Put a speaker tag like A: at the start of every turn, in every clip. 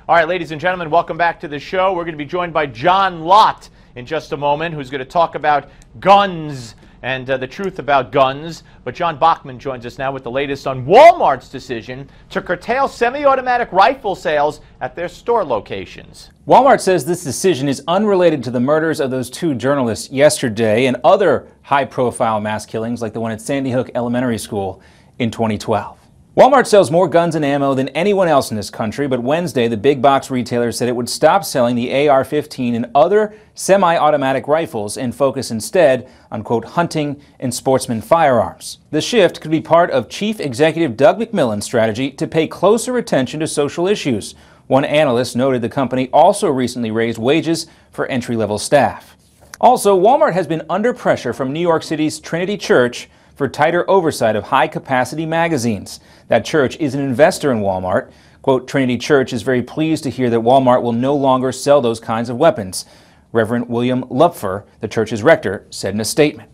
A: All right, ladies and gentlemen, welcome back to the show. We're going to be joined by John Lott in just a moment, who's going to talk about guns and the truth about guns. But John Bachman joins us now with the latest on Walmart's decision to curtail semi-automatic rifle sales at their store locations.
B: Walmart says this decision is unrelated to the murders of those two journalists yesterday and other high-profile mass killings like the one at Sandy Hook Elementary School in 2012. Walmart sells more guns and ammo than anyone else in this country, but Wednesday the big box retailer said it would stop selling the AR-15 and other semi-automatic rifles and focus instead on, quote, hunting and sportsman firearms. The shift could be part of Chief Executive Doug McMillon's strategy to pay closer attention to social issues. One analyst noted the company also recently raised wages for entry-level staff. Also, Walmart has been under pressure from New York City's Trinity Church for tighter oversight of high-capacity magazines. That church is an investor in Walmart. Quote, Trinity Church is very pleased to hear that Walmart will no longer sell those kinds of weapons, Reverend William Lupfer, the church's rector, said in a statement.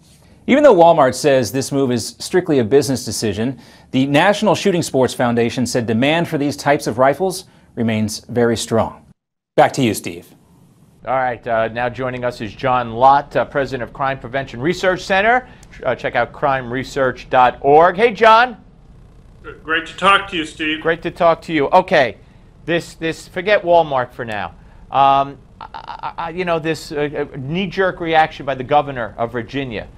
B: Even though Walmart says this move is strictly a business decision, the National Shooting Sports Foundation said demand for these types of rifles remains very strong. Back to you, Steve.
A: All right, now joining us is John Lott, president of Crime Prevention Research Center. Check out crimeresearch.org. Hey, John.
C: Great to talk to you, Steve.
A: Great to talk to you. Okay, forget Walmart for now. This knee-jerk reaction by the governor of Virginia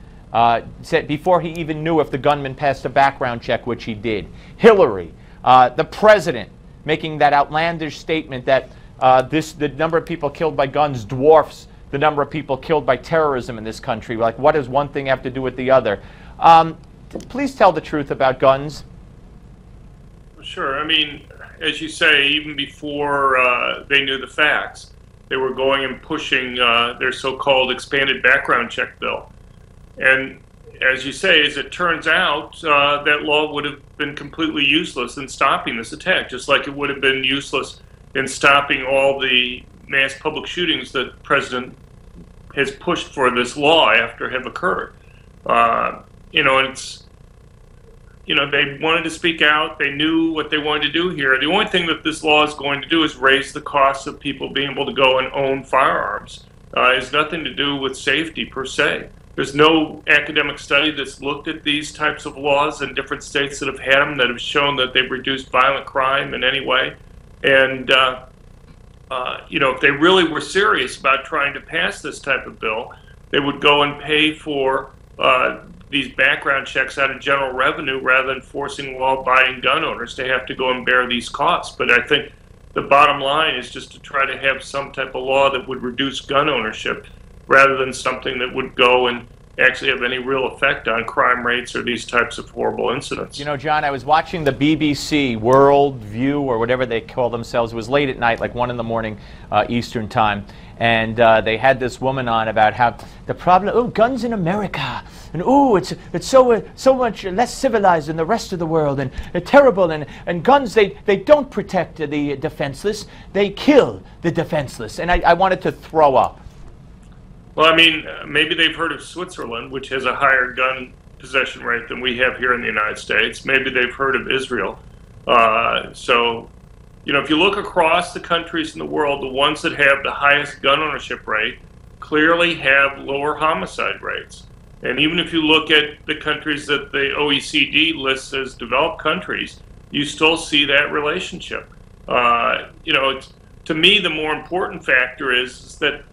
A: said before he even knew if the gunman passed a background check, which he did. Hillary, the president, making that outlandish statement that the number of people killed by guns dwarfs the number of people killed by terrorism in this country. Like, what does one thing have to do with the other? Please tell the truth about guns.
C: Sure. I mean, as you say, even before they knew the facts, they were going and pushing their so-called expanded background check bill. And as you say, as it turns out, that law would have been completely useless in stopping this attack, just like it would have been useless in stopping all the mass public shootings that the president has pushed for this law after have occurred. They wanted to speak out. They knew what they wanted to do here. The only thing that this law is going to do is raise the cost of people being able to go and own firearms. It has nothing to do with safety per se. There's no academic study that's looked at these types of laws in different states that have had them that have shown that they've reduced violent crime in any way. And, if they really were serious about trying to pass this type of bill, they would go and pay for these background checks out of general revenue rather than forcing law-abiding gun owners to have to go and bear these costs. But I think the bottom line is just to try to have some type of law that would reduce gun ownership rather than something that would go and actually have any real effect on crime rates or these types of horrible incidents.
A: You know, John, I was watching the BBC World View or whatever they call themselves. It was late at night, like 1 in the morning Eastern time. And they had this woman on about how the problem, guns in America, and it's so much less civilized than the rest of the world, and terrible, and guns, they don't protect the defenseless, they kill the defenseless. And I wanted to throw up.
C: Well, I mean, maybe they've heard of Switzerland, which has a higher gun possession rate than we have here in the United States. Maybe they've heard of Israel. If you look across the countries in the world, the ones that have the highest gun ownership rate clearly have lower homicide rates. And even if you look at the countries that the OECD lists as developed countries, you still see that relationship. To me, the more important factor is that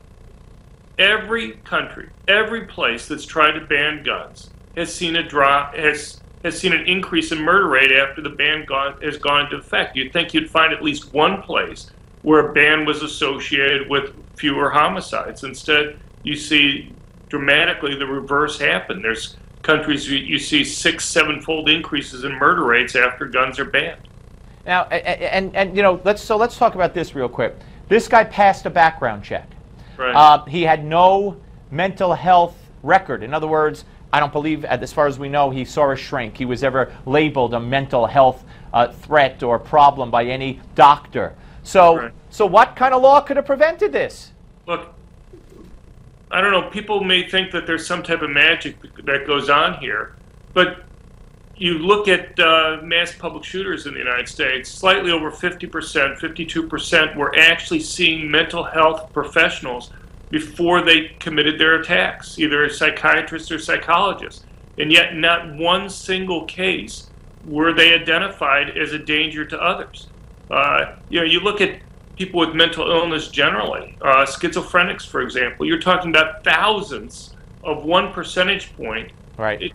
C: every country, every place that's tried to ban guns has seen a drop, has seen an increase in murder rate after the ban has gone into effect. You'd think you'd find at least one place where a ban was associated with fewer homicides. Instead, you see dramatically the reverse happen. There's countries you see 6-7-fold increases in murder rates after guns are banned.
A: Now, let's talk about this real quick. This guy passed a background check.
C: Right.
A: He had no mental health record. In other words, I don't believe, as far as we know, he saw a shrink. He was ever labeled a mental health threat or problem by any doctor. So what kind of law could have prevented this?
C: Look, I don't know. People may think that there's some type of magic that goes on here, but you look at mass public shooters in the United States, slightly over 50%, 52% were actually seeing mental health professionals before they committed their attacks, either psychiatrists or psychologists. And yet not one single case were they identified as a danger to others. You look at people with mental illness generally, schizophrenics, for example, you're talking about thousands of 1 percentage point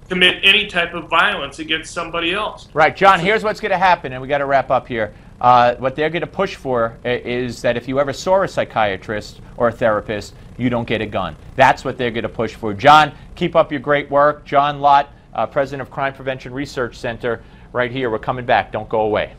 C: commit any type of violence against somebody else.
A: Right, John, here's what's going to happen, and we got to wrap up here. What they're going to push for is that if you ever saw a psychiatrist or a therapist, you don't get a gun. That's what they're going to push for. John, keep up your great work. John Lott, president of Crime Prevention Research Center, right here. We're coming back. Don't go away.